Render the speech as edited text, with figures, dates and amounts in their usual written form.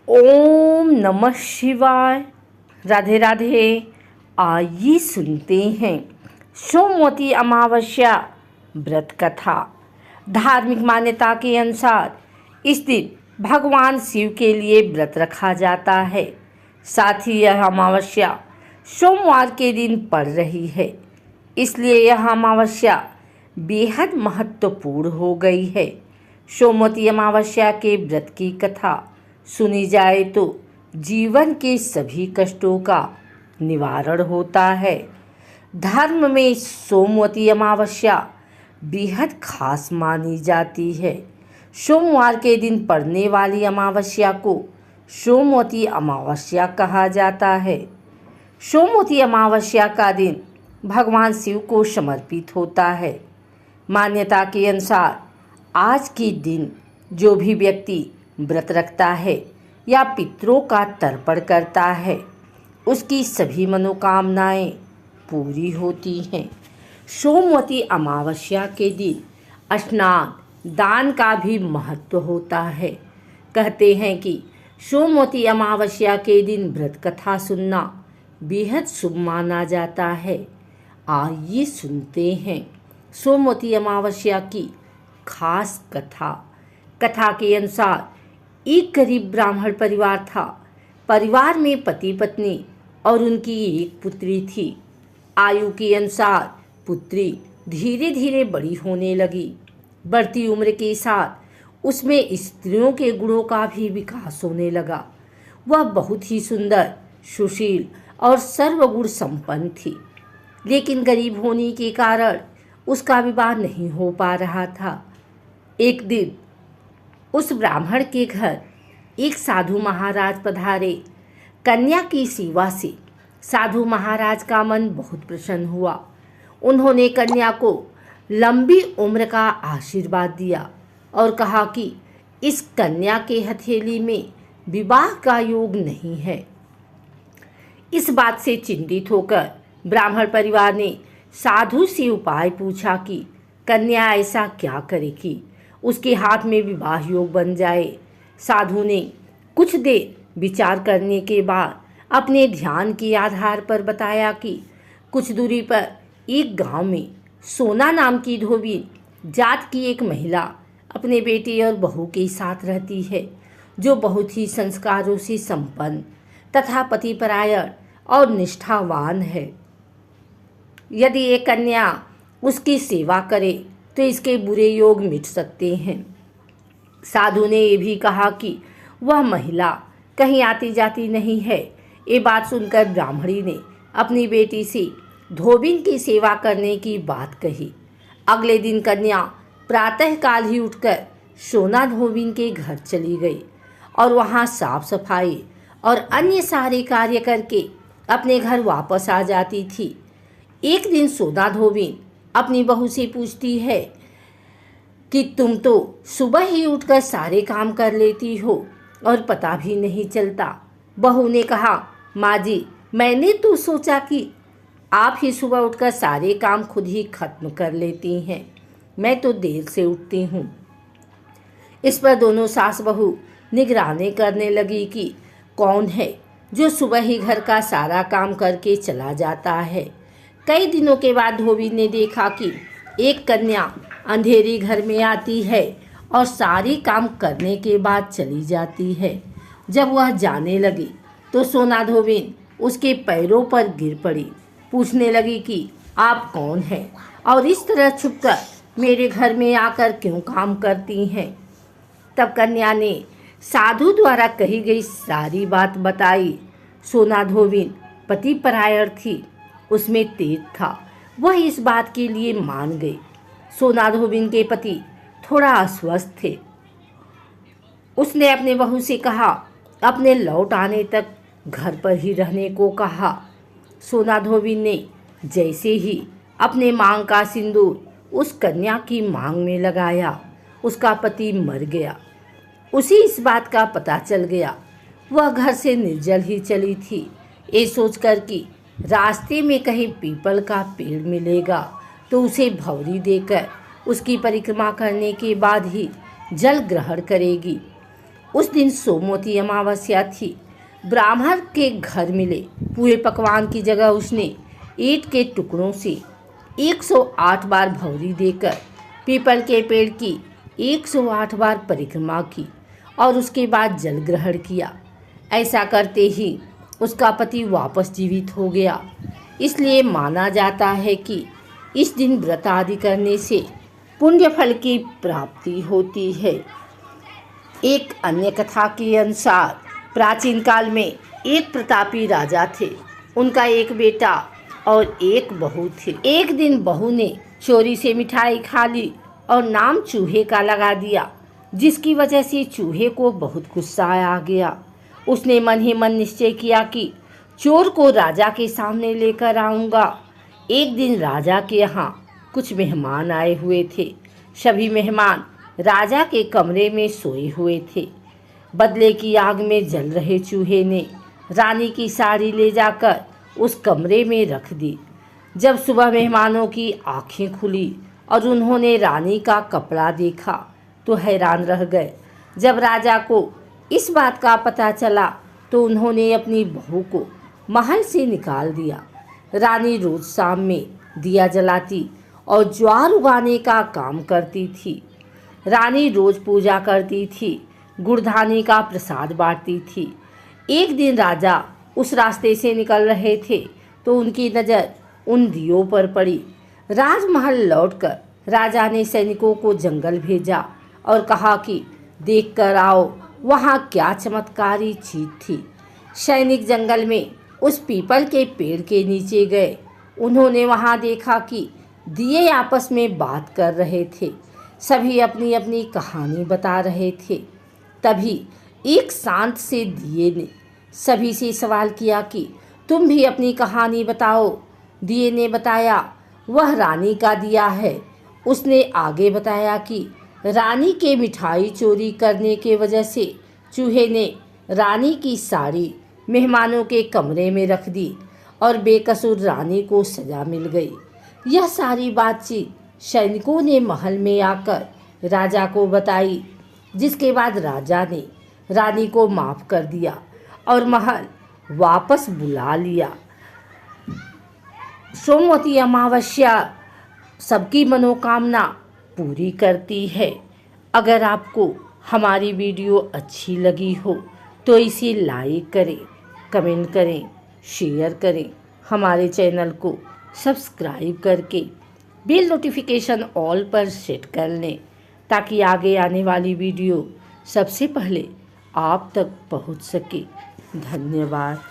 ओम नमः शिवाय। राधे राधे। आइए सुनते हैं सोमवती अमावस्या व्रत कथा। धार्मिक मान्यता के अनुसार इस दिन भगवान शिव के लिए व्रत रखा जाता है। साथ ही यह अमावस्या सोमवार के दिन पड़ रही है, इसलिए यह अमावस्या बेहद महत्वपूर्ण हो गई है। सोमवती अमावस्या के व्रत की कथा सुनी जाए तो जीवन के सभी कष्टों का निवारण होता है। धर्म में सोमवती अमावस्या बेहद खास मानी जाती है। सोमवार के दिन पड़ने वाली अमावस्या को सोमवती अमावस्या कहा जाता है। सोमवती अमावस्या का दिन भगवान शिव को समर्पित होता है। मान्यता के अनुसार आज के दिन जो भी व्यक्ति व्रत रखता है या पितरों का तर्पण करता है, उसकी सभी मनोकामनाएं पूरी होती हैं। सोमवती अमावस्या के दिन स्नान दान का भी महत्व होता है। कहते हैं कि सोमवती अमावस्या के दिन व्रत कथा सुनना बेहद शुभ माना जाता है। आइए सुनते हैं सोमवती अमावस्या की खास कथा। कथा के अनुसार एक गरीब ब्राह्मण परिवार था। परिवार में पति पत्नी और उनकी एक पुत्री थी। आयु के अनुसार पुत्री धीरे धीरे बड़ी होने लगी। बढ़ती उम्र के साथ उसमें स्त्रियों के गुणों का भी विकास होने लगा। वह बहुत ही सुंदर, सुशील और सर्वगुण संपन्न थी, लेकिन गरीब होने के कारण उसका विवाह नहीं हो पा रहा था। एक दिन उस ब्राह्मण के घर एक साधु महाराज पधारे। कन्या की सेवा से साधु महाराज का मन बहुत प्रसन्न हुआ। उन्होंने कन्या को लंबी उम्र का आशीर्वाद दिया और कहा कि इस कन्या के हथेली में विवाह का योग नहीं है। इस बात से चिंतित होकर ब्राह्मण परिवार ने साधु से उपाय पूछा कि कन्या ऐसा क्या करे कि उसके हाथ में विवाह योग बन जाए। साधु ने कुछ देर विचार करने के बाद अपने ध्यान के आधार पर बताया कि कुछ दूरी पर एक गांव में सोना नाम की धोबी जात की एक महिला अपने बेटे और बहू के साथ रहती है, जो बहुत ही संस्कारों से संपन्न तथा पतिपरायण और निष्ठावान है। यदि एक कन्या उसकी सेवा करे तो इसके बुरे योग मिट सकते हैं। साधु ने यह भी कहा कि वह महिला कहीं आती जाती नहीं है। ये बात सुनकर ब्राह्मणी ने अपनी बेटी से धोबिन की सेवा करने की बात कही। अगले दिन कन्या प्रातःकाल ही उठकर सोना धोबिन के घर चली गई और वहां साफ सफाई और अन्य सारे कार्य करके अपने घर वापस आ जाती थी। एक दिन सोना धोबिन अपनी बहू से पूछती है कि तुम तो सुबह ही उठकर सारे काम कर लेती हो और पता भी नहीं चलता। बहू ने कहा, माँ जी, मैंने तो सोचा कि आप ही सुबह उठकर सारे काम खुद ही खत्म कर लेती हैं। मैं तो देर से उठती हूँ। इस पर दोनों सास बहू निगरानी करने लगी कि कौन है जो सुबह ही घर का सारा काम करके चला जाता है। कई दिनों के बाद धोबी ने देखा कि एक कन्या अंधेरी घर में आती है और सारी काम करने के बाद चली जाती है। जब वह जाने लगी तो सोना धोबिन उसके पैरों पर गिर पड़ी। पूछने लगी कि आप कौन हैं और इस तरह छुपकर मेरे घर में आकर क्यों काम करती हैं। तब कन्या ने साधु द्वारा कही गई सारी बात बताई। सोना धोबिन पतिपरायण थी, उसमें तेज था। वह इस बात के लिए मान गई। सोना धोबिन के पति थोड़ा अस्वस्थ थे। उसने अपने बहू से कहा, अपने लौट आने तक घर पर ही रहने को कहा। सोना धोबिन ने जैसे ही अपने मांग का सिंदूर उस कन्या की मांग में लगाया, उसका पति मर गया। उसी इस बात का पता चल गया। वह घर से निर्जल ही चली थी, ये सोचकर कि रास्ते में कहीं पीपल का पेड़ मिलेगा तो उसे भौरी देकर उसकी परिक्रमा करने के बाद ही जल ग्रहण करेगी। उस दिन सोमवती अमावस्या थी। ब्राह्मण के घर मिले पूरे पकवान की जगह उसने ईंट के टुकड़ों से 108 बार भौरी देकर पीपल के पेड़ की 108 बार परिक्रमा की और उसके बाद जल ग्रहण किया। ऐसा करते ही उसका पति वापस जीवित हो गया। इसलिए माना जाता है कि इस दिन व्रत आदि करने से पुण्य फल की प्राप्ति होती है। एक अन्य कथा के अनुसार प्राचीन काल में एक प्रतापी राजा थे। उनका एक बेटा और एक बहू थी। एक दिन बहू ने चोरी से मिठाई खा ली और नाम चूहे का लगा दिया, जिसकी वजह से चूहे को बहुत गुस्सा आ गया। उसने मन ही मन निश्चय किया कि चोर को राजा के सामने लेकर आऊँगा। एक दिन राजा के यहाँ कुछ मेहमान आए हुए थे। सभी मेहमान राजा के कमरे में सोए हुए थे। बदले की आग में जल रहे चूहे ने रानी की साड़ी ले जाकर उस कमरे में रख दी। जब सुबह मेहमानों की आंखें खुली और उन्होंने रानी का कपड़ा देखा तो हैरान रह गए। जब राजा को इस बात का पता चला तो उन्होंने अपनी बहू को महल से निकाल दिया। रानी रोज शाम में दिया जलाती और ज्वार उगाने का काम करती थी। रानी रोज पूजा करती थी, गुड़धानी का प्रसाद बांटती थी। एक दिन राजा उस रास्ते से निकल रहे थे तो उनकी नज़र उन दियों पर पड़ी। राजमहल लौटकर राजा ने सैनिकों को जंगल भेजा और कहा कि देख कर आओ वहाँ क्या चमत्कारी चीज थी। सैनिक जंगल में उस पीपल के पेड़ के नीचे गए। उन्होंने वहाँ देखा कि दिए आपस में बात कर रहे थे। सभी अपनी अपनी कहानी बता रहे थे। तभी एक शांत से दिए ने सभी से सवाल किया कि तुम भी अपनी कहानी बताओ। दिए ने बताया वह रानी का दिया है। उसने आगे बताया कि रानी के मिठाई चोरी करने के वजह से चूहे ने रानी की साड़ी मेहमानों के कमरे में रख दी और बेकसूर रानी को सजा मिल गई। यह सारी बातचीत सैनिकों ने महल में आकर राजा को बताई, जिसके बाद राजा ने रानी को माफ़ कर दिया और महल वापस बुला लिया। सोमवती अमावस्या सबकी मनोकामना पूरी करती है। अगर आपको हमारी वीडियो अच्छी लगी हो तो इसे लाइक करें, कमेंट करें, शेयर करें। हमारे चैनल को सब्सक्राइब करके बेल नोटिफिकेशन ऑल पर सेट कर लें ताकि आगे आने वाली वीडियो सबसे पहले आप तक पहुंच सके। धन्यवाद।